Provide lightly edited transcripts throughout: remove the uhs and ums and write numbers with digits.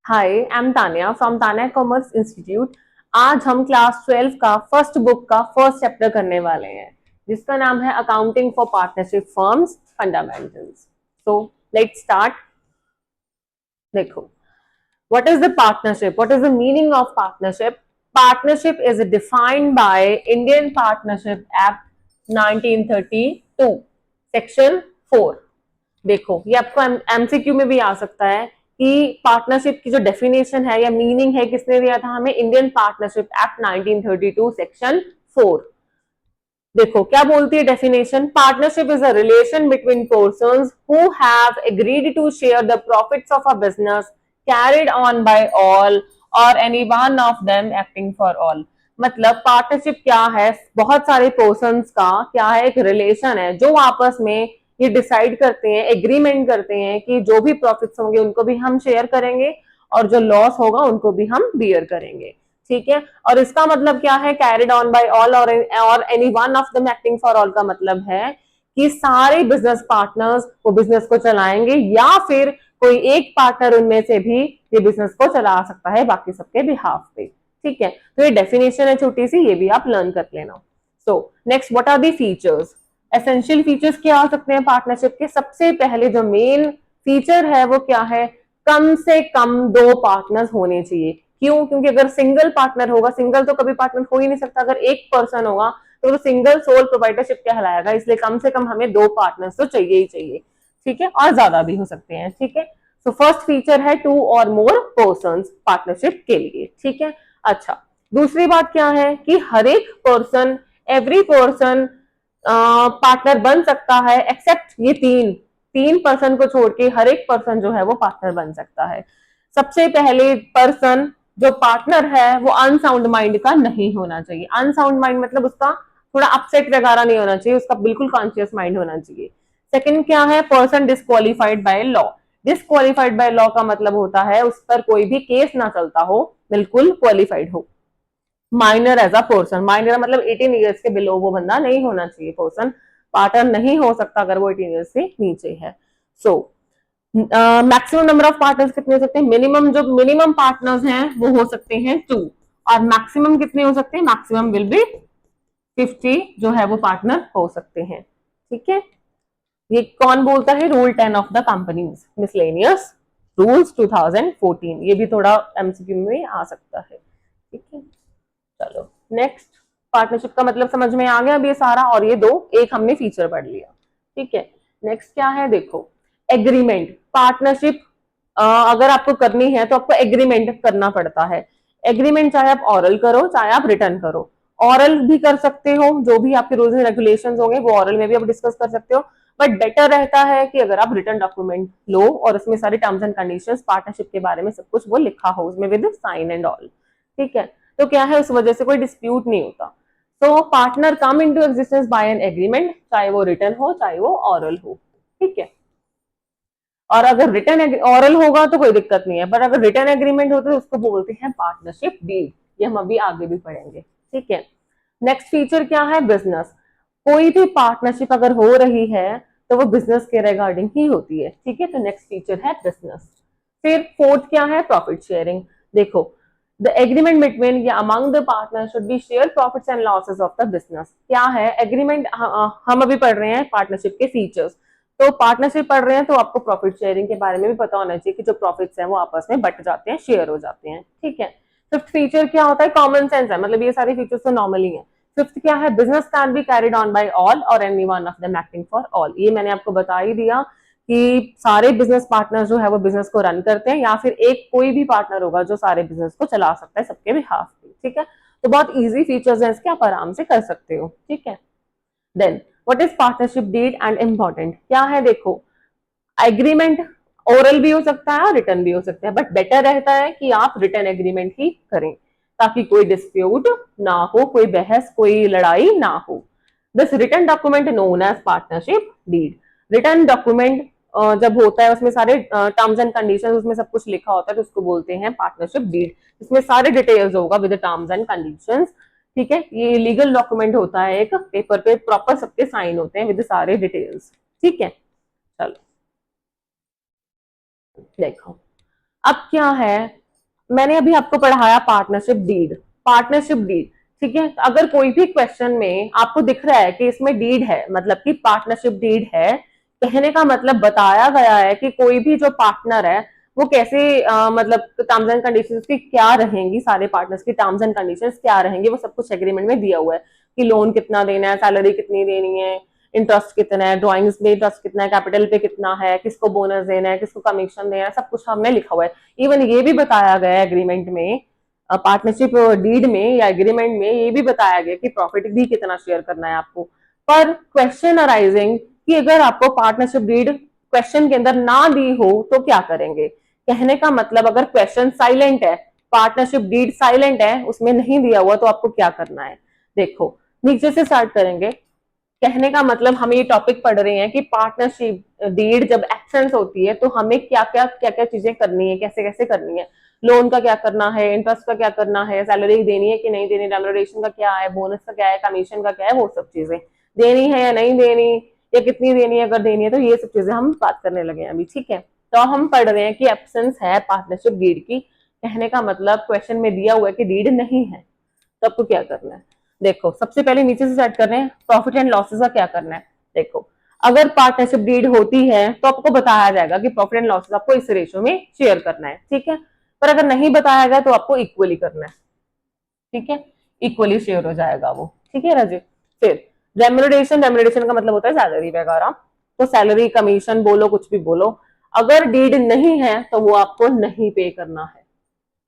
Hi, I am Tanya from Tanya commerce institute. आज हम class 12 का फर्स्ट बुक का फर्स्ट चैप्टर करने वाले हैं, जिसका नाम है accounting for partnership firms fundamentals. So let's start. देखो, what is the partnership, what is the meaning of partnership? Partnership is defined by Indian partnership act 1932 section 4। देखो, ये आपको एमसीक्यू में भी आ सकता है कि पार्टनरशिप की जो डेफिनेशन है या मीनिंग है किसने दिया था हमें? Indian partnership act 1932 section 4। देखो क्या बोलती है definition. Partnership is a relation between persons who have agreed to share the profits of a business carried on by all or any one of them acting for all. मतलब partnership क्या है? बहुत सारे persons का क्या है? एक relation है जो आपस में ये डिसाइड करते हैं, एग्रीमेंट करते हैं कि जो भी प्रॉफिट्स होंगे उनको भी हम शेयर करेंगे और जो लॉस होगा उनको भी हम बियर करेंगे। ठीक है, और इसका मतलब क्या है? Carried on by all or any one of them acting for all का मतलब है कि सारे बिजनेस पार्टनर्स वो बिजनेस को चलाएंगे या फिर कोई एक पार्टनर उनमें से भी ये बिजनेस को चला सकता है बाकी सबके बिहाफ पे। ठीक है, तो ये डेफिनेशन है छोटी सी, ये भी आप लर्न कर लेना। So next, what are the features? Essential features क्या हो सकते हैं पार्टनरशिप के? सबसे पहले जो मेन फीचर है वो क्या है? कम से कम दो पार्टनर्स होने चाहिए। क्यों? क्योंकि अगर सिंगल पार्टनर होगा, सिंगल तो कभी पार्टनर हो ही नहीं सकता, अगर एक पर्सन होगा तो सिंगल सोल प्रोप्राइटरशिप कहलाएगा। इसलिए कम से कम हमें दो पार्टनर्स तो चाहिए ही चाहिए। ठीक है, और ज्यादा भी हो सकते हैं। ठीक है, तो फर्स्ट फीचर है टू और मोर पर्संस पार्टनरशिप के लिए। ठीक है, अच्छा, दूसरी बात क्या है कि हर एक पर्सन, एवरी पर्सन पार्टनर बन सकता है एक्सेप्ट ये तीन तीन पर्सन को छोड़ के हर एक पर्सन जो है वो पार्टनर बन सकता है। सबसे पहले पर्सन जो पार्टनर है वो अनसाउंड माइंड का नहीं होना चाहिए। अनसाउंड माइंड मतलब उसका थोड़ा अपसेट वगैरह नहीं होना चाहिए, उसका बिल्कुल कॉन्शियस माइंड होना चाहिए। सेकंड क्या है? Person disqualified by law. Disqualified by law का मतलब होता है उस पर कोई भी केस ना चलता हो, बिल्कुल क्वालिफाइड हो। Minor as a person, minor मतलब 18 ईयर्स के बिलो वो बंदा नहीं होना चाहिए। पर्सन पार्टनर नहीं हो सकता अगर वो 18 ईयर्स से नीचे है। So maximum number of partners कितने हो सकते हैं? मिनिमम जो मिनिमम पार्टनर्स हैं वो हो सकते हैं 2, और मैक्सिमम कितने हो सकते हैं? मैक्सिमम विल बी 50 जो है वो पार्टनर हो सकते हैं। ठीक है, ये कौन बोलता है? Rule 10 of the companies miscellaneous rules 2014। ये भी थोड़ा एमसीक्यू में आ सकता है। ठीक है, चलो नेक्स्ट। पार्टनरशिप का मतलब समझ में आ गया अब ये सारा, और ये दो एक हमने फीचर पढ़ लिया। ठीक है, नेक्स्ट क्या है? देखो, एग्रीमेंट। पार्टनरशिप अगर आपको करनी है तो आपको एग्रीमेंट करना पड़ता है। एग्रीमेंट चाहे आप ऑरल करो चाहे आप रिटर्न करो। ऑरल भी कर सकते हो, जो भी आपके रूल्स एंड रेगुलेशंस होंगे वो ऑरल में भी आप डिस्कस कर सकते हो, बट बेटर रहता है कि अगर आप रिटर्न डॉक्यूमेंट लो और उसमें सारे टर्म्स एंड कंडीशंस पार्टनरशिप के बारे में सब कुछ वो लिखा हो उसमें विद साइन एंड ऑल। ठीक है, तो क्या है, उस वजह से कोई डिस्प्यूट नहीं होता। तो partner come into existence by an agreement, चाहे वो रिटर्न हो चाहे वो ऑरल हो। ठीक है, और अगर रिटर्न ऑरल होगा तो कोई दिक्कत नहीं है, पर अगर रिटर्न एग्रीमेंट होता है तो उसको बोलते हैं पार्टनरशिप डीड। ये हम अभी आगे भी पढ़ेंगे। ठीक है, नेक्स्ट फीचर क्या है? बिजनेस। कोई भी पार्टनरशिप अगर हो रही है तो वो बिजनेस के रिगार्डिंग ही होती है। ठीक है, तो नेक्स्ट फीचर है बिजनेस। फिर फोर्थ क्या है? Profit sharing. देखो, द एग्रीमेंट बिटवीन या among the partner should be share profits and losses of the business. क्या है एग्रीमेंट? हम अभी पढ़ रहे हैं पार्टनरशिप के फीचर्स। तो पार्टनरशिप पढ़ रहे हैं तो आपको प्रॉफिट शेयरिंग के बारे में भी पता होना चाहिए कि जो प्रॉफिट्स हैं वो आपस में बट जाते हैं, शेयर हो जाते हैं। ठीक है, फिफ्थ फीचर क्या होता है? कॉमन सेंस है, मतलब ये सारे फीचर्स तो नॉर्मली है। फिफ्थ क्या है? Business can be carried on by all or any one of them acting for all. ये मैंने आपको बता ही दिया कि सारे बिजनेस पार्टनर जो है वो बिजनेस को रन करते हैं, या फिर एक कोई भी पार्टनर होगा जो सारे बिजनेस को चला सकता है सबके बिहाफ पे। ठीक है, तो बहुत इजी फीचर्स हैं इसके, आप आराम से कर सकते हो। ठीक है, then what is partnership deed and important क्या है? देखो, एग्रीमेंट ओरल भी हो सकता है और रिटर्न भी हो सकता है, बट बेटर रहता है कि आप रिटर्न एग्रीमेंट ही करें ताकि कोई डिस्प्यूट ना हो, कोई बहस कोई लड़ाई ना हो। This written document known as partnership deed. Written document जब होता है उसमें सारे टर्म्स एंड कंडीशन उसमें सब कुछ लिखा होता है तो उसको बोलते हैं पार्टनरशिप डीड। इसमें सारे डिटेल्स होगा विद टर्म्स एंड कंडीशंस। ठीक है, ये लीगल डॉक्यूमेंट होता है, एक पेपर पे प्रॉपर सबके साइन होते हैं विद सारे डिटेल्स। ठीक है, चलो देखो, अब क्या है, मैंने अभी आपको पढ़ाया पार्टनरशिप डीड, पार्टनरशिप डीड, ठीक है। अगर कोई भी क्वेश्चन में आपको दिख रहा है कि इसमें डीड है, मतलब कि पार्टनरशिप डीड है, कहने का मतलब बताया गया है कि कोई भी जो पार्टनर है वो कैसे मतलब टर्म्स एंड कंडीशंस की क्या रहेंगी, सारे पार्टनर्स की टर्म्स एंड कंडीशंस क्या रहेंगे, वो सब कुछ एग्रीमेंट में दिया हुआ है कि लोन कितना देना है, सैलरी कितनी देनी है, इंटरेस्ट कितना है, ड्राइंग्स में इंटरेस्ट कितना है, कैपिटल पे कितना है, किसको बोनस देना है, किसको कमीशन देना है, सब कुछ हमने लिखा हुआ है। इवन ये भी बताया गया है एग्रीमेंट में, पार्टनरशिप डीड में या एग्रीमेंट में ये भी बताया गया कि प्रॉफिट भी कितना शेयर करना है आपको। पर क्वेश्चन अराइजिंग कि अगर आपको पार्टनरशिप डीड क्वेश्चन के अंदर ना दी हो तो क्या करेंगे, कहने का मतलब अगर क्वेश्चन साइलेंट है, पार्टनरशिप डीड साइलेंट है, उसमें नहीं दिया हुआ, तो आपको क्या करना है। देखो नीचे से स्टार्ट करेंगे। कहने का मतलब हम ये टॉपिक पढ़ रहे हैं कि पार्टनरशिप डीड जब एब्सेंस होती है तो हमें क्या क्या चीजें करनी है, कैसे कैसे करनी है, लोन का क्या करना है, इंटरेस्ट का क्या करना है, सैलरी देनी है कि नहीं देनी, रेमुनरेशन का क्या है, बोनस का क्या है, कमीशन का क्या है, वो सब चीजें देनी है या नहीं देनी, या कितनी देनी है, अगर देनी है तो ये सब चीजें हम बात करने लगे हैं अभी, ठीक है। तो हम पढ़ रहे हैं कि एब्सेंस है पार्टनरशिप डीड की, कहने का मतलब क्वेश्चन में दिया हुआ है कि डीड नहीं है, तो आपको क्या करना है। देखो सबसे पहले नीचे से स्टार्ट कर रहे हैं, प्रॉफिट एंड लॉसेस का क्या करना है। देखो अगर पार्टनरशिप डीड होती है तो आपको बताया जाएगा कि प्रॉफिट एंड लॉसेस आपको इस रेशियो में शेयर करना है, ठीक है। पर अगर नहीं बताया गया तो आपको इक्वली करना है, ठीक है, इक्वली शेयर हो जाएगा वो, ठीक है राजीव। फिर रेम्यूनरेशन, रेम्यूनरेशन का मतलब होता है सैलरी वगैरह, तो सैलरी कमीशन बोलो कुछ भी बोलो, अगर डीड नहीं है तो वो आपको नहीं पे करना है,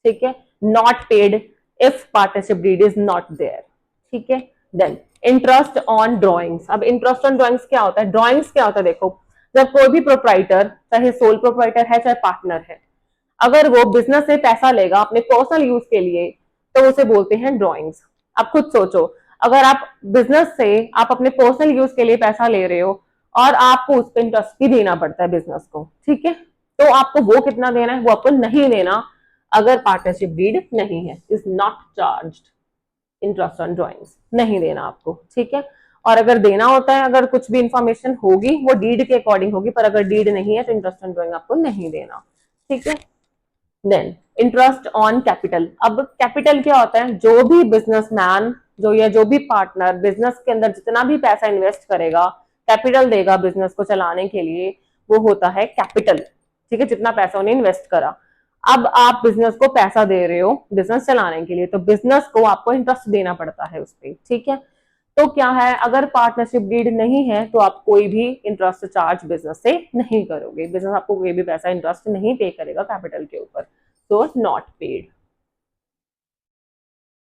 ठीक है, not paid if partnership deed is not there, ठीक है। देन इंटरेस्ट ऑन ड्रॉइंग्स, अब इंटरेस्ट ऑन ड्रॉइंग्स क्या होता है, ड्रॉइंग्स क्या होता है, देखो जब कोई भी प्रोप्राइटर, चाहे सोल प्रोप्राइटर है चाहे पार्टनर है, अगर वो बिजनेस से पैसा लेगा अपने पर्सनल यूज के लिए तो उसे बोलते हैं ड्रॉइंग्स। आप खुद सोचो, अगर आप बिजनेस से आप अपने पर्सनल यूज के लिए पैसा ले रहे हो और आपको उस पर इंटरेस्ट भी देना पड़ता है बिजनेस को, ठीक है, तो आपको वो कितना देना है, वो आपको नहीं देना अगर पार्टनरशिप डीड नहीं है, is not charged interest on drawings, नहीं देना आपको, ठीक है। और अगर देना होता है, अगर कुछ भी इंफॉर्मेशन होगी वो डीड के अकॉर्डिंग होगी, पर अगर डीड नहीं है तो इंटरेस्ट ऑन ड्रॉइंग आपको नहीं देना, ठीक है। देन इंटरेस्ट ऑन कैपिटल, अब कैपिटल क्या होता है, जो भी बिजनेसमैन जो या जो भी पार्टनर बिजनेस के अंदर जितना भी पैसा इन्वेस्ट करेगा, कैपिटल देगा बिजनेस को चलाने के लिए, वो होता है कैपिटल, ठीक है, जितना पैसा उन्हें इन्वेस्ट करा। अब आप बिजनेस को पैसा दे रहे हो बिजनेस चलाने के लिए, तो बिजनेस को आपको इंटरेस्ट देना पड़ता है उस पर, ठीक है। तो क्या है, अगर पार्टनरशिप डीड नहीं है तो आप कोई भी इंटरेस्ट चार्ज बिजनेस से नहीं करोगे, बिजनेस आपको कोई भी पैसा इंटरेस्ट नहीं पे करेगा कैपिटल के ऊपर, तो नॉट पेड,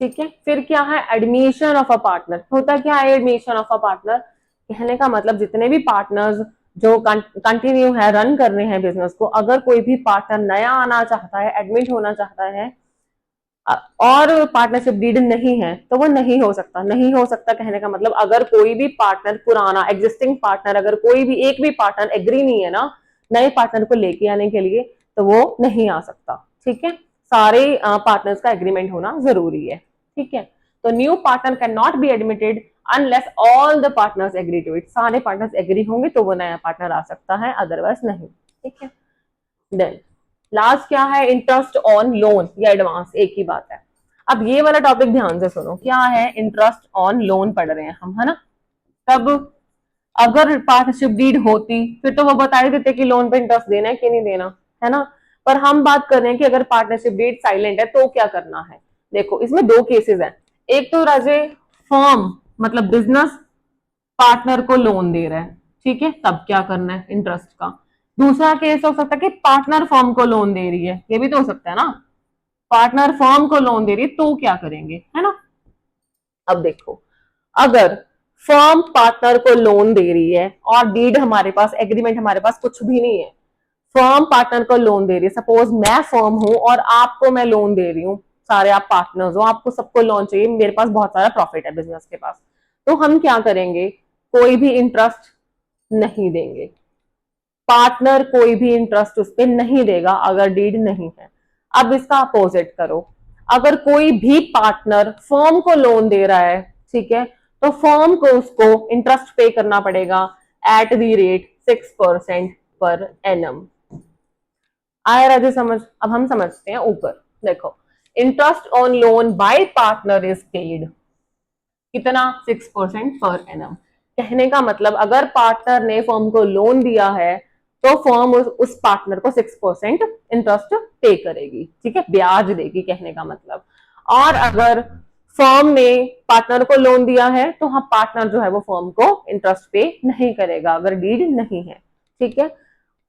ठीक है। फिर क्या है, एडमिशन ऑफ अ पार्टनर, होता क्या है एडमिशन ऑफ अ पार्टनर, कहने का मतलब जितने भी पार्टनर्स जो कंटिन्यू है रन कर रहे हैं बिजनेस को, अगर कोई भी पार्टनर नया आना चाहता है, एडमिट होना चाहता है और पार्टनरशिप डीड नहीं है तो वो नहीं हो सकता, नहीं हो सकता कहने का मतलब अगर कोई भी पार्टनर पुराना एग्जिस्टिंग पार्टनर, अगर कोई भी एक भी पार्टनर एग्री नहीं है ना नए पार्टनर को लेके आने के लिए, तो वो नहीं आ सकता, ठीक है। सारे पार्टनर्स का एग्रीमेंट होना जरूरी है, ठीक है। तो new partner can not be admitted unless all the partners agree to it, सारे पार्टनर्स एग्री होंगे तो वो नया पार्टनर आ सकता है, अदरवाइज नहीं, ठीक है। देन लास्ट क्या है, इंटरेस्ट ऑन लोन या एडवांस, एक ही बात है। अब ये वाला टॉपिक ध्यान से सुनो, क्या है, इंटरेस्ट ऑन लोन पढ़ रहे हैं हम, है ना। तब अगर पार्टनरशिप डीड होती फिर तो वो बता ही देते कि लोन पे इंटरेस्ट देना है कि नहीं देना, है ना। पर हम बात कर रहे हैं कि अगर पार्टनरशिप डीड साइलेंट है तो क्या करना है। देखो इसमें दो केसेस हैं, एक तो राजे फर्म मतलब बिजनेस पार्टनर को लोन दे रहा है, ठीक है, तब क्या करना है इंटरेस्ट का। दूसरा केस हो सकता है कि पार्टनर फर्म को लोन दे रही है, ये भी तो हो सकता है ना, पार्टनर फर्म को लोन दे रही है तो क्या करेंगे, है ना। अब देखो अगर फर्म पार्टनर को लोन दे रही है और डीड हमारे पास, एग्रीमेंट हमारे पास कुछ भी नहीं है, फर्म पार्टनर को लोन दे रही है, सपोज मैं फर्म हूं और आपको मैं लोन दे रही हूं, सारे आप पार्टनर्स हो, आपको सबको लोन चाहिए, मेरे पास बहुत सारा प्रॉफिट है बिजनेस के पास, तो हम क्या करेंगे, कोई भी इंटरेस्ट नहीं देंगे, पार्टनर कोई भी इंटरेस्ट उस पर नहीं देगा अगर डीड नहीं है। अब इसका अपोजिट करो, अगर कोई भी पार्टनर फर्म को लोन दे रहा है, ठीक है, तो फर्म को उसको इंटरेस्ट पे करना पड़ेगा at the rate 6% per annum, आया राजे समझ। अब हम समझते हैं ऊपर, देखो interest on loan by partner is paid, कितना 6% पर एनम। कहने का मतलब अगर पार्टनर ने फर्म को लोन दिया है तो फर्म उस पार्टनर को 6% इंटरेस्ट पे करेगी, ठीक है, ब्याज देगी कहने का मतलब। और अगर फर्म ने पार्टनर को लोन दिया है तो हाँ पार्टनर जो है वो फर्म को इंटरेस्ट पे नहीं करेगा अगर डीड नहीं है, ठीक है।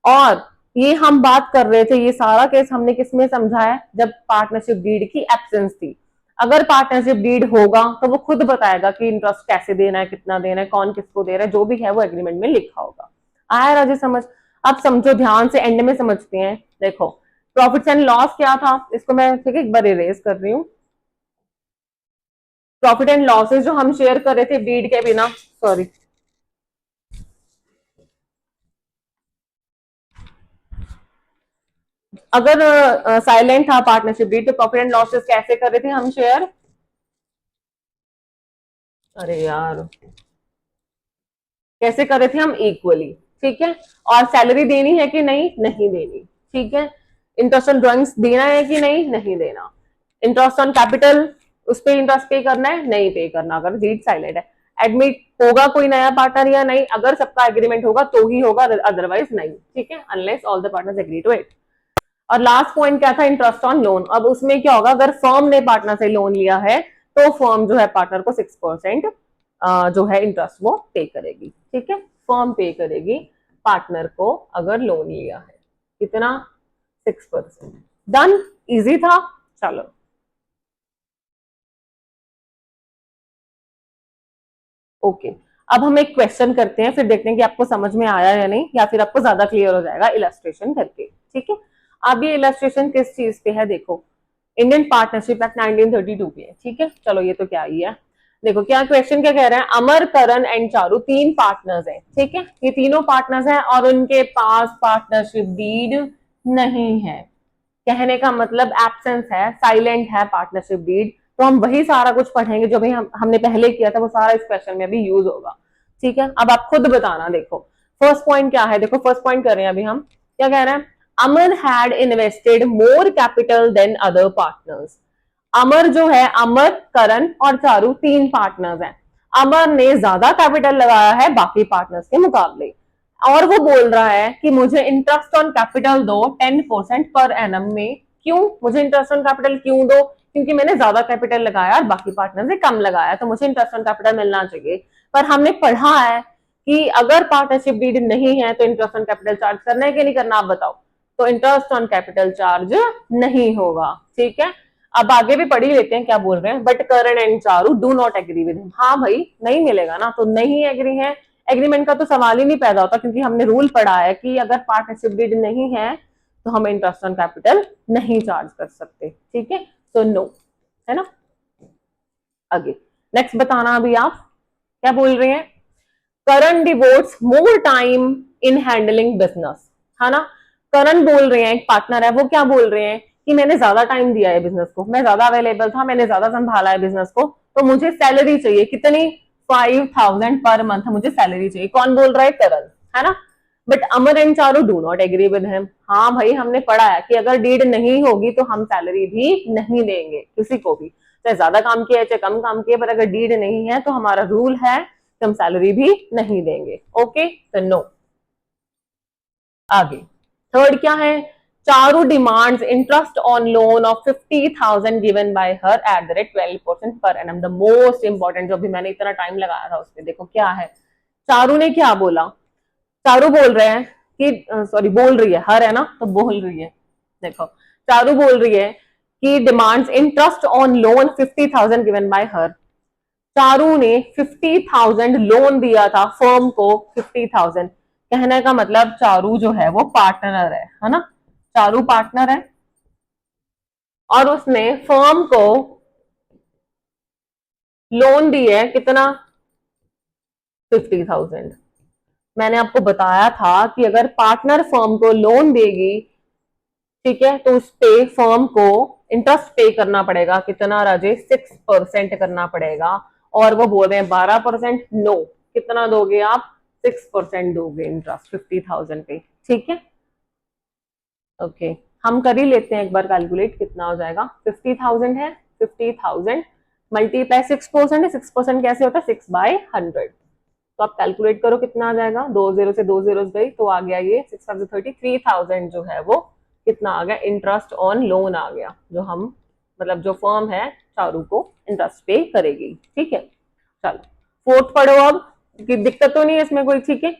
और ये हम बात कर रहे थे, ये सारा केस हमने किसमें समझा है, जब पार्टनरशिप डीड की एब्सेंस थी। अगर पार्टनरशिप डीड होगा तो वो खुद बताएगा कि इंटरेस्ट कैसे देना है, कितना देना है, कौन किसको दे रहा है, जो भी है वो एग्रीमेंट में लिखा होगा। आया राजे समझ। अब समझो ध्यान से, एंड में समझते हैं। देखो प्रॉफिट्स एंड लॉस क्या था, इसको मैं ठीक है एक बार इरेज कर रही हूँ। प्रॉफिट एंड लॉसेस जो हम शेयर कर रहे थे डीड के बिना, सॉरी, अगर साइलेंट था पार्टनरशिप डीड तो प्रॉफिट एंड लॉसेस कैसे कर रहे थे हम शेयर, अरे यार कैसे कर रहे थे हम, इक्वली, ठीक है। और सैलरी देनी है कि नहीं, नहीं देनी, ठीक है। इंटरेस्ट ऑन ड्रॉइंग्स देना है कि नहीं, नहीं देना। इंटरेस्ट ऑन कैपिटल, उस पर इंटरेस्ट पे करना है, नहीं पे करना अगर डीड साइलेंट है। एडमिट होगा कोई नया पार्टनर या नहीं, अगर सबका एग्रीमेंट होगा तो ही होगा, अदरवाइज नहीं, ठीक है, unless all the partners agree to it. और लास्ट पॉइंट क्या था, इंटरेस्ट ऑन लोन। अब उसमें क्या होगा, अगर फर्म ने पार्टनर से लोन लिया है तो फर्म जो है पार्टनर को 6% जो है इंटरेस्ट वो पे करेगी, ठीक है। फर्म पे करेगी पार्टनर को अगर लोन लिया है, कितना, 6%। डन, इजी था। चलो ओके, अब हम एक क्वेश्चन करते हैं, फिर देखते हैं कि आपको समझ में आया या नहीं, या फिर आपको ज्यादा क्लियर हो जाएगा इलस्ट्रेशन करके, ठीक है। अब ये इलस्ट्रेशन किस चीज पे है, देखो इंडियन पार्टनरशिप एक्ट 1932 पे है, ठीक है। चलो ये तो क्या ही है, देखो क्या क्वेश्चन क्या कह रहे हैं, अमर, करण एंड चारू तीन पार्टनर्स हैं, ठीक है। ये तीनों पार्टनर्स हैं और उनके पास पार्टनरशिप डीड नहीं है। कहने का मतलब एब्सेंस है, साइलेंट है पार्टनरशिप डीड। तो हम वही सारा कुछ पढ़ेंगे जो भी हमने पहले किया था, वो सारा इस क्वेश्चन में भी यूज होगा, ठीक है। अब आप खुद बताना, देखो फर्स्ट पॉइंट क्या है, देखो फर्स्ट पॉइंट कर रहे हैं अभी हम, क्या कह रहे हैं, Amar had invested more capital than other partners. Amar जो है, अमर, करण और चारू तीन पार्टनर्स हैं। अमर ने ज्यादा कैपिटल लगाया है बाकी पार्टनर्स के मुकाबले, और वो बोल रहा है कि मुझे इंटरेस्ट ऑन कैपिटल दो 10% पर एनम में। क्यों मुझे इंटरेस्ट ऑन कैपिटल क्यों दो, क्योंकि मैंने ज्यादा कैपिटल लगाया और बाकी पार्टनर से कम लगाया, तो मुझे इंटरेस्ट ऑन कैपिटल मिलना चाहिए। पर हमने पढ़ा है कि अगर पार्टनरशिप डीड नहीं है तो इंटरेस्ट ऑन कैपिटल चार्ज करना है कि नहीं करना, आप बताओ। तो इंटरेस्ट ऑन कैपिटल चार्ज नहीं होगा, ठीक है। अब आगे भी पढ़ ही लेते हैं क्या बोल रहे हैं, but Karan and Charu do not agree with him. हाँ भाई नहीं मिलेगा ना, तो नहीं एग्री है, एग्रीमेंट का तो सवाल ही नहीं पैदा होता, क्योंकि हमने रूल पढ़ा है कि अगर पार्टनरशिप डीड नहीं है तो हम इंटरेस्ट ऑन कैपिटल नहीं चार्ज कर सकते, ठीक है। तो नो, है ना। आगे नेक्स्ट बताना अभी आप क्या बोल रहे हैं, Karan devotes more time in handling business, है ना। करण बोल रहे हैं, एक पार्टनर है, वो क्या बोल रहे हैं कि मैंने ज्यादा टाइम दिया है बिजनेस को, मैं ज्यादा अवेलेबल था, मैंने ज्यादा संभाला है बिजनेस को, तो मुझे सैलरी चाहिए, कितनी, 5,000 पर मंथ मुझे सैलरी चाहिए। कौन बोल रहा है, करण, है ना। But Amar and Charu do not agree with him. हाँ भाई हमने पढ़ा है कि अगर डीड नहीं होगी तो हम सैलरी भी नहीं देंगे किसी को भी, चाहे ज्यादा काम किया है चाहे कम काम किया, पर अगर डीड नहीं है तो हमारा रूल है कि हम सैलरी भी नहीं देंगे। ओके तो नो। आगे थर्ड क्या है, Charu demands interest on loan of 50,000 given by her at the rate 12% per annum. The most important, जो भी मैंने इतना टाइम लगाया था उसमें, देखो क्या है, चारू ने क्या बोला, चारू बोल रहे हैं कि सॉरी बोल रही है, हर है ना तो बोल रही है, देखो चारू बोल रही है कि demands interest on loan 50,000 given by हर। चारू ने 50,000 लोन दिया था फर्म को, 50,000। कहने का मतलब चारू जो है वो पार्टनर है ना, चारू पार्टनर है और उसने फर्म को लोन दी है कितना, 50,000। मैंने आपको बताया था कि अगर पार्टनर फर्म को लोन देगी, ठीक है, तो उस पे फर्म को इंटरेस्ट पे करना पड़ेगा, कितना राजे, 6% करना पड़ेगा। और वो बोल रहे हैं 12%, नो, कितना दोगे आप, 6% दोगे इंटरेस्ट 50,000 पे, ठीक है। ओके हम कर ही लेते हैं एक बार कैलकुलेट, कितना हो जाएगा। 50,000 है, 50,000 मल्टीप्लाई 6% है, 6% कैसे होता है 6/100। तो आप कैलकुलेट करो कितना आ जाएगा, 2 0 से 2 0 गई तो आ गया ये 6,530, 3,000 जो है वो कितना आ गया, इंटरेस्ट ऑन लोन आ गया, जो हम मतलब जो फर्म है चारू को इंटरेस्ट पे करेगी। ठीक है चलो फोर्थ पढ़ो अब, कि दिक्कत तो नहीं है इसमें कोई। ठीक है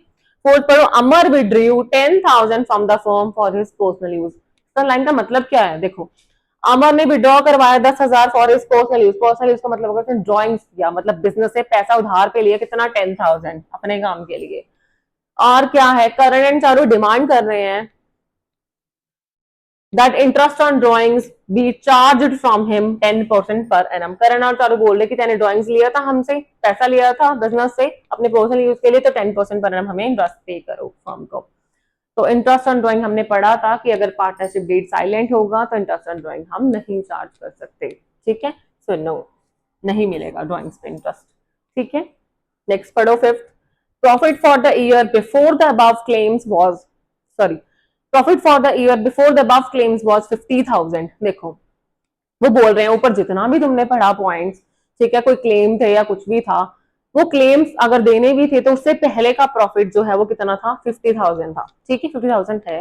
फोर्थ पढ़ो, Amar withdrew 10,000 from the firm for his personal use. Sir line का मतलब क्या है, देखो अमर ने विड्रॉ करवाया 10,000 for his personal use. Personal use का मतलब होगा ड्रॉइंग्स किया, मतलब बिजनेस से पैसा उधार पे लिया, कितना 10,000 अपने काम के लिए। और क्या है, करण एंड चारू डिमांड कर रहे हैं that interest on drawings be charged from him 10% per annum। करण और चारू बोल रहे कि तेने ड्राइंग्स लिया था हमसे, पैसा लिया था बिजनेस से अपने पर्सनल यूज के लिए, तो 10% पर annum हमें इंटरेस्ट पे करो फर्म को। तो इंटरेस्ट ऑन ड्राइंग हमने पढ़ा था कि अगर पार्टनरशिप डीड साइलेंट होगा तो इंटरेस्ट ऑन ड्राइंग हम नहीं चार्ज कर सकते। ठीक है सो नो, नहीं मिलेगा ड्राइंग्स पे इंटरेस्ट। ठीक है नेक्स्ट पढ़ो fifth, profit for the year before the above claims was, sorry profit for the year before the above claims was 50,000। देखो वो बोल रहे हैं ऊपर जितना भी तुमने पढ़ा पॉइंट्स, ठीक है कोई क्लेम थे या कुछ भी था, वो क्लेम्स अगर देने भी थे तो उससे पहले का प्रॉफिट जो है वो कितना था 50,000 था। ठीक है 50,000 है।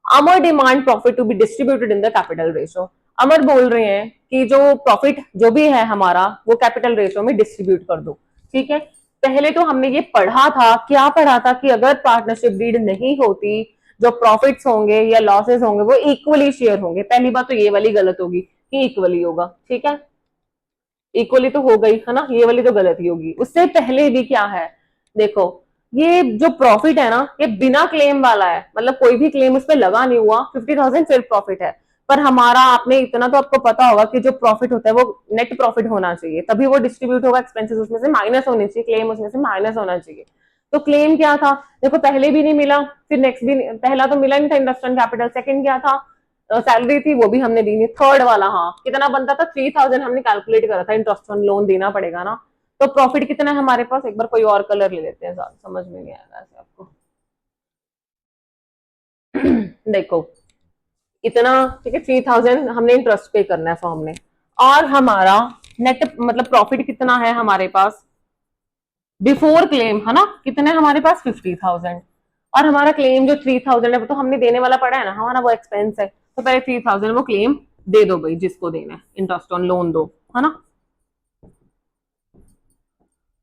Amar demand profit to be distributed in the capital ratio. Amar बोल रहे हैं कि जो प्रॉफिट जो भी है हमारा वो कैपिटल रेशो में डिस्ट्रीब्यूट कर दो। ठीक है पहले तो हमने ये पढ़ा था, क्या पढ़ा था कि अगर पार्टनरशिप डीड नहीं होती, जो प्रॉफिट्स होंगे या लॉसेस होंगे वो इक्वली शेयर होंगे। पहली बात तो ये वाली गलत होगी कि इक्वली होगा। ठीक है इक्वली तो हो गई है ना, ये वाली तो गलती होगी। उससे पहले भी क्या है, देखो ये जो प्रॉफिट है ना ये बिना क्लेम वाला है, मतलब कोई भी क्लेम उसमें लगा नहीं हुआ, 50,000 फिर प्रॉफिट है। पर हमारा आपने इतना तो आपको पता होगा कि जो प्रॉफिट होता है वो नेट प्रॉफिट होना चाहिए, तभी वो डिस्ट्रीब्यूट होगा, एक्सपेंसेस उसमें से माइनस होने चाहिए, क्लेम उसमें से माइनस होना चाहिए। तो क्लेम क्या था, देखो पहले भी नहीं मिला, फिर नेक्स्ट भी पहला तो मिला नहीं था इंटरेस्ट ऑन कैपिटल, सेकंड क्या था सैलरी थी वो भी हमने दी नहीं, थर्ड वाला हाँ कितना बनता था 3,000 हमने कैलकुलेट करा था, इंटरेस्ट ऑन लोन देना पड़ेगा ना। तो प्रॉफिट कितना है हमारे पास, एक बार कोई और कलर ले लेते हैं, समझ में नहीं आएगा ऐसे आपको। देखो इतना, ठीक है 3,000 हमने इंटरेस्ट पे करना है फॉर्म ने, और हमारा नेट मतलब प्रॉफिट कितना है हमारे पास बिफोर क्लेम, है ना कितने हमारे पास 50,000। और हमारा क्लेम जो 3,000 है वो तो हमने देने वाला पड़ा है ना, हमारा वो एक्सपेंस है, तो पहले 3,000 वो क्लेम दे दो भाई जिसको देना है, इंटरेस्ट ऑन लोन दो, है ना।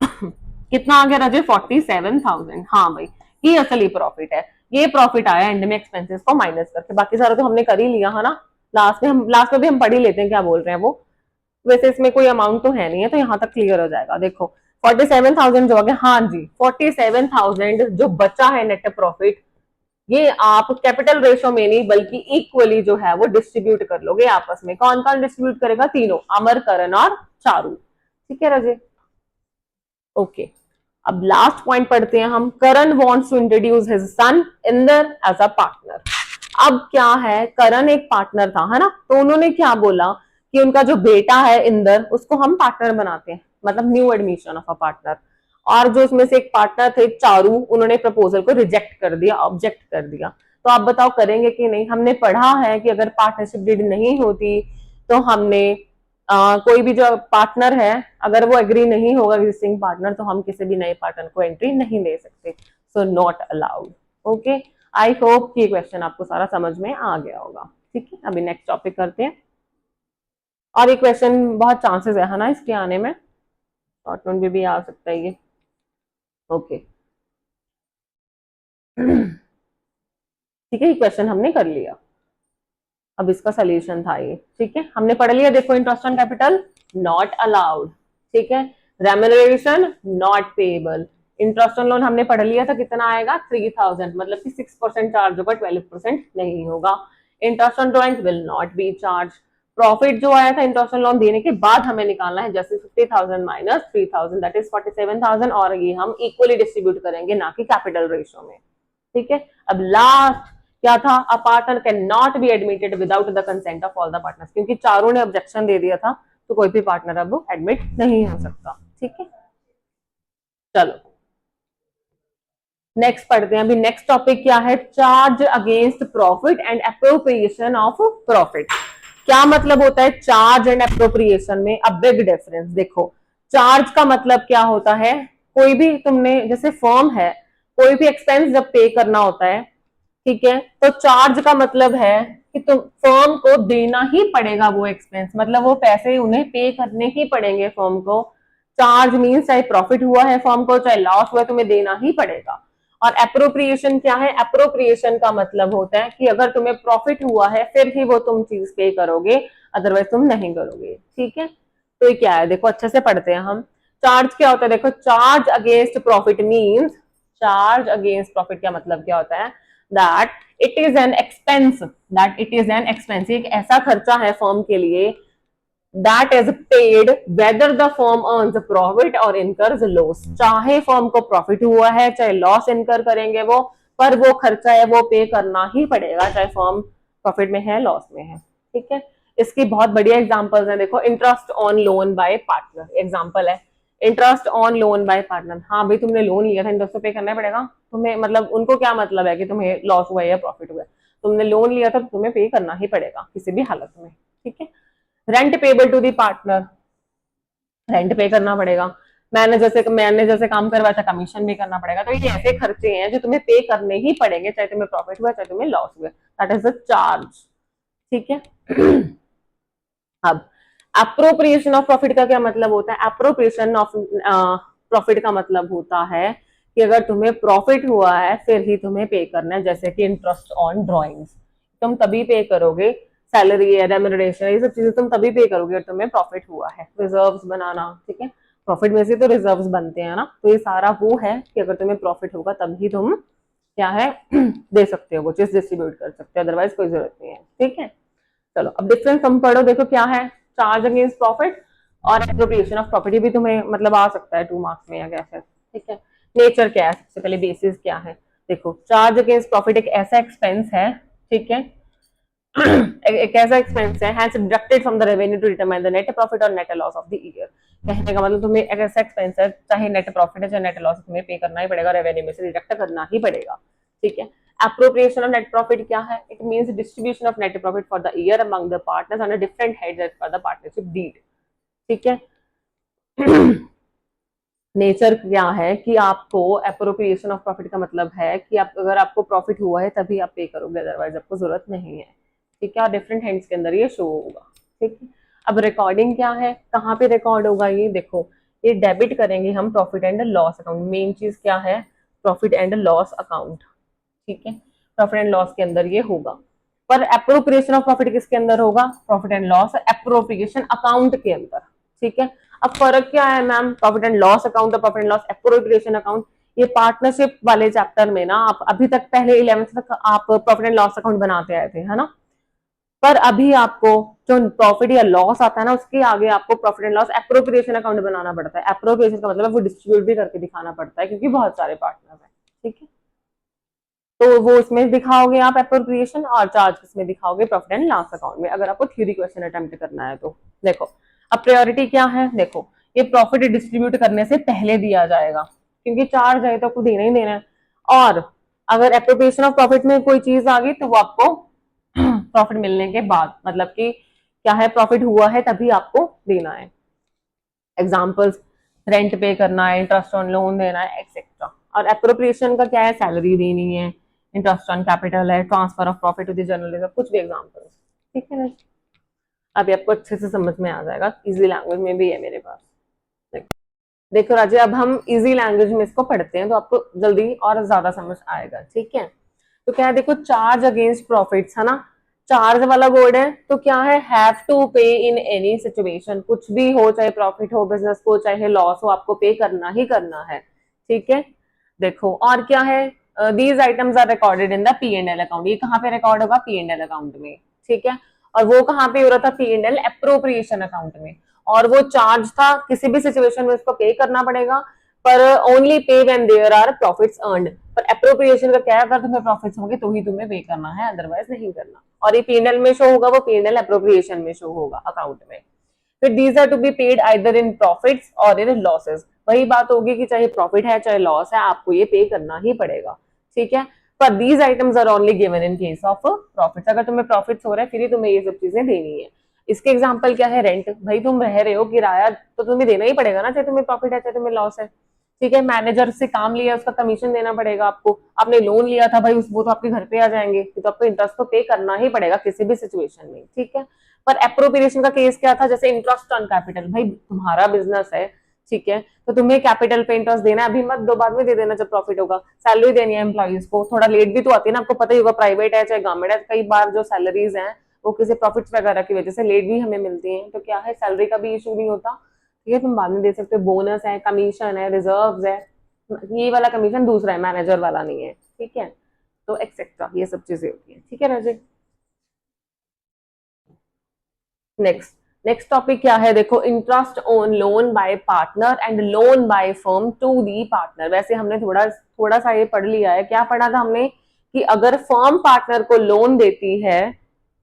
कितना आ गया राजे 47,000। हाँ भाई ये असली प्रॉफिट है, ये प्रॉफिट आया एंड में एक्सपेंसेस को माइनस करके, बाकी सारा तो हमने कर ही लिया है ना। लास्ट में भी हम पढ़ ही लेते हैं क्या बोल रहे हैं वो। वैसे इसमें कोई अमाउंट तो है नहीं है, तो यहाँ तक क्लियर हो जाएगा। देखो 47,000 जो आ गया, हाँ जी 47,000 जो बचा है नेट प्रॉफिट, ये आप कैपिटल रेशो में नहीं बल्कि इक्वली जो है वो डिस्ट्रीब्यूट कर लोगे आपस में। कौन कौन डिस्ट्रीब्यूट करेगा, तीनों, अमर करण और चारू। ठीक है राजे ओके अब लास्ट पॉइंट पढ़ते हैं हम, Karan wants to introduce his son Inder as a partner. अब क्या है, करण एक पार्टनर था है ना, तो उन्होंने क्या बोला कि उनका जो बेटा है इंदर उसको हम पार्टनर बनाते हैं, मतलब new admission of a partner. और जो उसमें से एक पार्टनर थे चारू, उन्होंने प्रपोजल को रिजेक्ट कर दिया, ऑब्जेक्ट कर दिया। तो आप बताओ करेंगे कि नहीं। हमने पढ़ा है कि अगर पार्टनरशिप डीड नहीं होती तो हमने कोई भी जो पार्टनर है अगर वो एग्री नहीं होगा एग्जिस्टिंग पार्टनर, तो हम किसी भी नए पार्टनर को एंट्री नहीं दे सकते, so not allowed. Okay I hope कि क्वेश्चन आपको सारा समझ में आ गया होगा। ठीक है अभी नेक्स्ट टॉपिक करते हैं। और ये क्वेश्चन बहुत चांसेस है ना इसके आने में, शॉर्ट नोट में भी आ सकता है ये। ओके ठीक है ये क्वेश्चन हमने कर लिया, अब इसका सोल्यूशन था ये। ठीक है हमने पढ़ लिया, देखो interest on capital not allowed, ठीक है remuneration not payable. Interest on loan हमने पढ़ लिया था कितना आएगा 3,000, मतलब कि 6% चार्ज होगा, 12% नहीं होगा। Interest on drawing will not be charge. Profit जो आया था इंटरेस्ट ऑन लोन देने के बाद हमें निकालना है, जैसे 50,000 माइनस 3,000 दैट इज 47,000, और ये हम इक्वली डिस्ट्रीब्यूट करेंगे ना कि कैपिटल रेशियो में। ठीक है अब लास्ट क्या था, a partner can not be admitted without the consent of all the partners, क्योंकि चारों ने ऑब्जेक्शन दे दिया था तो कोई भी पार्टनर अब एडमिट नहीं हो सकता। ठीक है चलो नेक्स्ट पढ़ते हैं। अभी नेक्स्ट टॉपिक क्या है, charge against profit and appropriation of profit. क्या मतलब होता है चार्ज एंड अप्रोप्रिएशन में? A big difference. देखो, चार्ज का मतलब क्या होता है, कोई भी तुमने जैसे फर्म है, कोई भी एक्सपेंस जब पे करना होता है, ठीक है, तो चार्ज का मतलब है कि तुम फर्म को देना ही पड़ेगा वो एक्सपेंस, मतलब वो पैसे उन्हें पे करने ही पड़ेंगे फर्म को। चार्ज मीन्स चाहे प्रॉफिट हुआ है फर्म को चाहे लॉस हुआ है, तुम्हें देना ही पड़ेगा। और अप्रोप्रिएशन क्या है, अप्रोप्रिएशन का मतलब होता है कि अगर तुम्हें प्रॉफिट हुआ है फिर ही वो तुम चीज पे करोगे, अदरवाइज तुम नहीं करोगे। ठीक है, तो ये क्या है, देखो अच्छे से पढ़ते हैं हम। चार्ज क्या होता है, देखो charge against profit means, charge against profit का मतलब क्या होता है, that it is an expense, that it is an expense, एक ऐसा खर्चा है फर्म के लिए, that is paid whether the firm earns profit और इनकर्स लॉस। चाहे फर्म को प्रॉफिट हुआ है चाहे लॉस इनकर करेंगे वो, पर वो खर्चा है वो पे करना ही पड़ेगा, चाहे फर्म प्रॉफिट में है लॉस में है। ठीक है, इसकी बहुत बढ़िया एग्जांपल्स हैं। देखो, interest on loan by partner example है, interest on loan by partner. हाँ भाई, तुमने लोन लिया था, इंटरेस्ट तो पे करना पड़ेगा तुम्हें, मतलब उनको क्या मतलब है कि तुम्हें लॉस हुआ है या प्रॉफिट हुआ है, तुमने लोन लिया था तो तुम्हें पे करना ही पड़ेगा किसी भी हालत में। ठीक है, rent payable to the partner, rent pay करना पड़ेगा। मैंने जैसे काम करवाया था, कमीशन भी करना पड़ेगा। तो ये ऐसे खर्चे हैं जो तुम्हें पे करने ही पड़ेंगे, चाहे तुम्हें प्रॉफिट हुआ चाहे तुम्हें लॉस हुआ, दैट इज द चार्ज। ठीक है, अब अप्रोप्रिएशन ऑफ प्रॉफिट का क्या मतलब होता है, अप्रोप्रिएशन ऑफ प्रॉफिट का मतलब होता है कि अगर तुम्हें प्रॉफिट हुआ है फिर ही तुम्हें पे करना है, जैसे कि इंटरेस्ट ऑन ड्रॉइंग्स तुम तभी पे करोगे, सैलरी है, रेम्यूनरेशन, ये सब चीजें तुम तभी पे करोगे अगर तुम्हें प्रॉफिट हुआ है। रिजर्व्स बनाना, ठीक है, प्रॉफिट में से तो रिजर्व्स बनते हैं ना, तो ये सारा वो है कि अगर तुम्हें प्रॉफिट होगा तभी तुम क्या है दे सकते हो, वो चीज डिस्ट्रीब्यूट कर सकते हो, अदरवाइज कोई जरूरत नहीं है। ठीक है, चलो अब डिफरेंस हम पढ़ो। देखो क्या है, चार्ज अगेंस्ट प्रॉफिट और एप्रोप्रिएशन ऑफ प्रॉपर्टी भी तुम्हें मतलब आ सकता है 2 मार्क्स में या कैसे। ठीक है, नेचर क्या है, सबसे पहले बेसिस क्या है। देखो, चार्ज अगेंस्ट प्रॉफिट एक ऐसा एक्सपेंस है, ठीक है, एक ऐसा एक्सपेंस है has deducted from the revenue to determine the net profit or net loss of the year. कहने का मतलब तुम्हें एक ऐसा एक्सपेंस है, चाहे नेट प्रॉफिट है चाहे नेट लॉस, तुम्हें पे करना ही पड़ेगा, रेवेन्यू में से डिडक्ट करना ही पड़ेगा। ठीक है, appropriation of net profit क्या है, it means distribution of net profit for the year among the partners under different heads as per the partnership deed। ठीक है, नेचर क्या है कि आपको अप्रोप्रिएशन ऑफ प्रॉफिट का मतलब है कि आप अगर आपको प्रॉफिट हुआ है तभी आप पे करोगे, अदरवाइज आपको जरूरत नहीं है। ठीक है, और डिफरेंट हैंड्स के अंदर ये शो होगा। ठीक है, अब रिकॉर्डिंग क्या है, कहाँ पे रिकॉर्ड होगा, ये देखो, ये डेबिट करेंगे हम profit and loss account. Main चीज क्या है, प्रॉफिट एंड लॉस अकाउंट। ठीक है, प्रॉफिट एंड लॉस के अंदर ये होगा, पर अप्रोप्रिएशन ऑफ प्रॉफिट किसके अंदर होगा, profit and loss appropriation account के अंदर। ठीक है, अब फर्क क्या है ma'am, profit and loss account और profit and loss appropriation account. ये पार्टनरशिप वाले चैप्टर में ना, आप अभी तक पहले 11th तक आप प्रॉफिट एंड लॉस अकाउंट बनाते आए थे, है ना, पर अभी आपको जो प्रॉफिट या लॉस आता है ना, उसके आगे आपको profit and loss appropriation account बनाना पड़ता है। अप्रोप्रिएशन का मतलब है वो डिस्ट्रीब्यूट भी करके दिखाना पड़ता है, क्योंकि बहुत सारे पार्टनर है। ठीक है, तो वो इसमें दिखाओगे आप अप्रोप्रिएशन, और चार्ज किसमें दिखाओगे, प्रॉफिट एंड लॉस अकाउंट में, अगर आपको थ्योरी क्वेश्चन अटेम्प्ट करना है तो। देखो, अब प्रायोरिटी क्या है, देखो ये प्रॉफिट डिस्ट्रीब्यूट करने से पहले दिया जाएगा, क्योंकि चार्ज है तो आपको देना ही देना है। और अगर अप्रोप्रिएशन ऑफ प्रॉफिट में कोई चीज आ गई तो वो आपको प्रॉफिट मिलने के बाद, मतलब कि क्या है, प्रॉफिट हुआ है तभी आपको देना है। एग्जाम्पल्स, रेंट पे करना है, इंटरेस्ट ऑन लोन देना है, एक्सेट्रा। और अप्रोप्रिएशन का क्या है, सैलरी देनी है, इंटरेस्ट ऑन कैपिटल है, transfer of profit to the journalism, कुछ भी एग्जाम्पल्स। ठीक है ना, अभी आपको अच्छे से समझ में आ जाएगा, इजी लैंग्वेज में भी है मेरे पास। देखो राजे, अब हम इजी लैंग्वेज में इसको पढ़ते हैं तो आपको जल्दी और ज्यादा समझ आएगा। ठीक है, तो क्या है, देखो चार्ज अगेंस्ट प्रॉफिट्स है ना, चार्ज वाला वर्ड है, तो क्या है, हैव टू पे इन एनी सिचुएशन, कुछ भी हो, चाहे प्रॉफिट हो बिजनेस को, चाहे लॉस हो, आपको पे करना ही करना है। ठीक है, देखो और क्या है, these items are recorded in the P and L account. ये कहाँ पे रिकॉर्ड होगा, पी एंड एल अकाउंट में। ठीक है, और वो कहाँ पे हो रहा था, P and L appropriation account में। और वो चार्ज था, किसी भी सिचुएशन में उसको पे करना पड़ेगा, पर only pay when there are profits earned. पर अप्रोप्रिएशन का क्या है, अगर तुम्हें प्रॉफिट्स होंगे तो ही तुम्हें पे करना है, अदरवाइज नहीं करना। और ये पीएनएल में शो होगा, वो पीएनएल अप्रोप्रिएशन में शो होगा अकाउंट में। फिर these are to be paid either in profits और इन लॉसेस। वही बात होगी कि चाहे प्रॉफिट है चाहे लॉस है, आपको ये पे करना ही पड़ेगा, ठीक है। पर these items are only given in case of profits. अगर तुम्हें प्रॉफिट्स हो रहा है फिर ही तुम्हें ये सब चीजें देनी है। इसके एग्जाम्पल क्या है, रेंट, भाई तुम रह रहे हो, किराया तो तुम्हें देना ही पड़ेगा ना, चाहे तुम्हें प्रॉफिट है चाहे तुम्हें लॉस है, ठीक है। मैनेजर से काम लिया, उसका कमीशन देना पड़ेगा आपको। आपने लोन लिया था भाई, वो तो आपके घर पे आ जाएंगे, तो आपको इंटरेस्ट तो पे करना ही पड़ेगा किसी भी सिचुएशन में, ठीक है। पर एप्रोप्रिएशन का केस क्या था, जैसे इंटरेस्ट ऑन कैपिटल, भाई तुम्हारा बिजनेस है, ठीक है, तो तुम्हें कैपिटल पे इंटरेस्ट देना है, अभी मत दो, बाद में दे देना जब प्रॉफिट होगा। सैलरी देनी है एम्प्लॉइज को, थोड़ा लेट भी तो आती है ना, आपको पता ही होगा, प्राइवेट है चाहे गवर्नमेंट है, कई बार जो सैलरीज हैं वो किसी प्रॉफिट्स वगैरह की वजह से लेट भी हमें मिलती हैं, तो क्या है, सैलरी का भी इशू नहीं होता, ठीक है, तुम बाद में दे सकते हो। बोनस है, कमीशन है, रिजर्व है, ये वाला कमीशन दूसरा है, मैनेजर वाला नहीं है, ठीक है। तो एक्सेट्रा ये सब चीजें होती है, ठीक है राजे। नेक्स्ट नेक्स्ट टॉपिक क्या है, देखो, interest on loan by partner and loan by firm to the partner. वैसे हमने थोड़ा थोड़ा सा ये पढ़ लिया है, क्या पढ़ा था हमने, कि अगर फर्म पार्टनर को लोन देती है,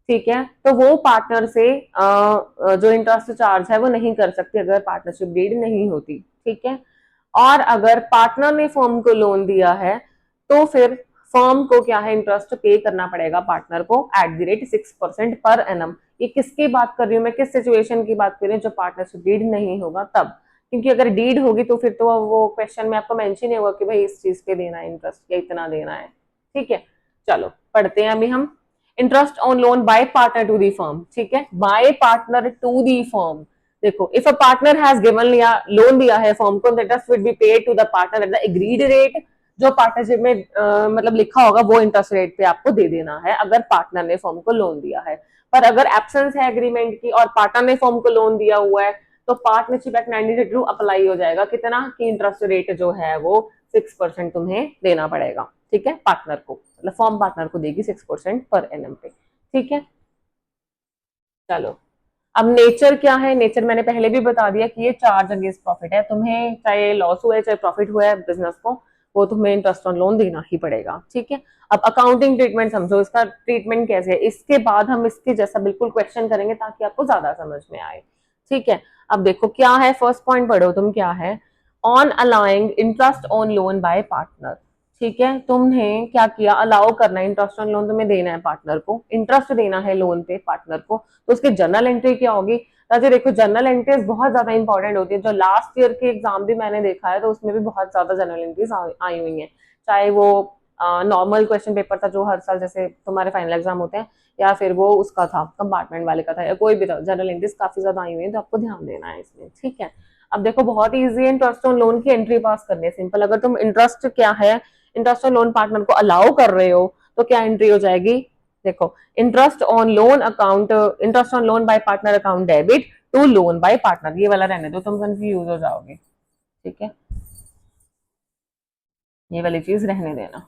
ठीक है, तो वो पार्टनर से जो इंटरेस्ट चार्ज है वो नहीं कर सकती अगर पार्टनरशिप डीड नहीं होती, ठीक है। और अगर पार्टनर ने फर्म को लोन दिया है तो फिर फर्म को क्या है, इंटरेस्ट पे करना पड़ेगा पार्टनर को at the rate 6% per annum. ये किसकी बात कर रही हूँ मैं, किस सिचुएशन की बात कर रही हूँ, जो पार्टनरशिप डीड नहीं होगा तब, क्योंकि अगर डीड होगी तो फिर तो वो क्वेश्चन में आपको मेंशन ही होगा कि भाई इस चीज पे देना है इंटरेस्ट या इतना देना है, ठीक है। चलो पढ़ते हैं अभी हम। Interest on loan by partner to the firm, ठीक है, by partner to the firm. देखो, if a partner has given लिया लोन दिया है फर्म को, the interest will be paid to the partner at the agreed rate. जो partnership में मतलब लिखा होगा वो इंटरेस्ट रेट पे आपको दे देना है अगर पार्टनर ने फर्म को लोन दिया है। पर अगर एब्सेंस है एग्रीमेंट की और पार्टनर ने फर्म को लोन दिया हुआ है, तो पार्टनरशिप एक्ट 1992 अप्लाई हो जाएगा, कितना की इंटरेस्ट रेट जो है वो 6% तुम्हें देना पड़ेगा, ठीक है, पार्टनर को, मतलब फर्म पार्टनर को देगी 6% पर एनम पे, ठीक है। चलो, अब नेचर क्या है, नेचर मैंने पहले भी बता दिया कि ये चार्ज अगेंस्ट प्रॉफिट है, तुम्हें चाहे लॉस हुआ है चाहे प्रॉफिट हुआ है बिजनेस को, वो तुम्हें इंटरेस्ट ऑन लोन देना ही पड़ेगा, ठीक है। अब अकाउंटिंग ट्रीटमेंट समझो, इसका ट्रीटमेंट कैसे है, इसके बाद हम इसके जैसा बिल्कुल क्वेश्चन करेंगे ताकि आपको ज्यादा समझ में आए, ठीक है। अब देखो क्या है, फर्स्ट पॉइंट पढ़ो तुम, क्या है, on allowing interest on loan by partner, ठीक है, तुमने क्या किया, अलाउ करना है इंटरेस्ट ऑन लोन, तुम्हें देना है पार्टनर को, इंटरेस्ट देना है लोन पे पार्टनर को, तो उसकी जर्नल एंट्री क्या होगी। राजे देखो, जर्नल एंट्रीज बहुत ज्यादा इंपॉर्टेंट होती है, जो लास्ट ईयर के एग्जाम भी मैंने देखा है तो उसमें भी बहुत ज्यादा जर्नल एंट्रीज आई हुई हैं, चाहे वो नॉर्मल क्वेश्चन पेपर था जो हर साल जैसे तुम्हारे फाइनल एग्जाम होते हैं, या फिर वो उसका था कंपार्टमेंट वाले का था, या कोई भी था, जर्नल एंट्रीज काफी ज्यादा आई हुई है, तो आपको ध्यान देना है इसमें, ठीक है। अब देखो, बहुत ईजी है इंटरेस्ट ऑन लोन की एंट्री पास करनी है, सिंपल। अगर तुम इंटरेस्ट क्या है, इंटरेस्ट ऑन लोन पार्टनर को अलाउ कर रहे हो तो क्या एंट्री हो जाएगी, देखो, interest on loan account, interest on loan by partner account debit to loan by partner, ये वाला रहने दो, तुम कंफ्यूज हो जाओगे, ठीक है, ये वाली चीज रहने देना,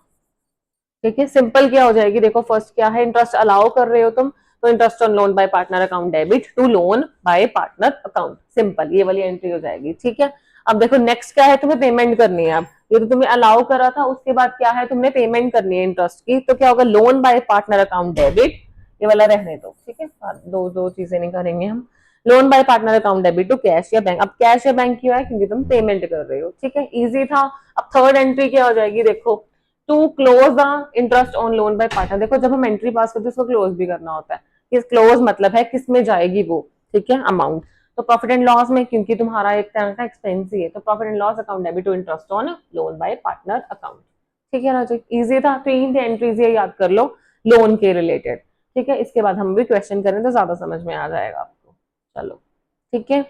ठीक है। सिंपल क्या हो जाएगी, देखो, फर्स्ट क्या है, इंटरेस्ट अलाउ कर रहे हो तुम, तो interest on loan by partner account debit to loan by partner account, simple, ये वाली एंट्री हो जाएगी, ठीक है। अब देखो नेक्स्ट क्या है, तुम्हें पेमेंट करनी है। अब ये तो तुम्हें अलाउ करा था, उसके बाद क्या है, तुमने पेमेंट करनी है इंटरेस्ट की, तो क्या होगा, loan by partner account debit, ये वाला रहने दो, ठीक है, दो दो चीजें नहीं करेंगे हम। Loan by partner account debit to cash या बैंक, अब कैश या बैंक क्यों है, क्योंकि तुम पेमेंट कर रहे हो, ठीक है, इजी था। अब थर्ड एंट्री क्या हो जाएगी, देखो, to close the interest on loan by partner. देखो, जब हम एंट्री पास करते हैं उसको क्लोज भी करना होता है, कि क्लोज मतलब है किस में जाएगी वो, ठीक है, अमाउंट, तो प्रॉफिट एंड लॉस में, क्योंकि तुम्हारा एक तरह का एक्सपेंस ही है, तो profit and loss account debit to interest on loan by partner account, ठीक है ना जी, इजी था। तीन एंट्रीज ये याद कर लो लोन के रिलेटेड, ठीक है, इसके बाद हम भी क्वेश्चन करें तो ज्यादा समझ में आ जाएगा आपको, चलो, ठीक है।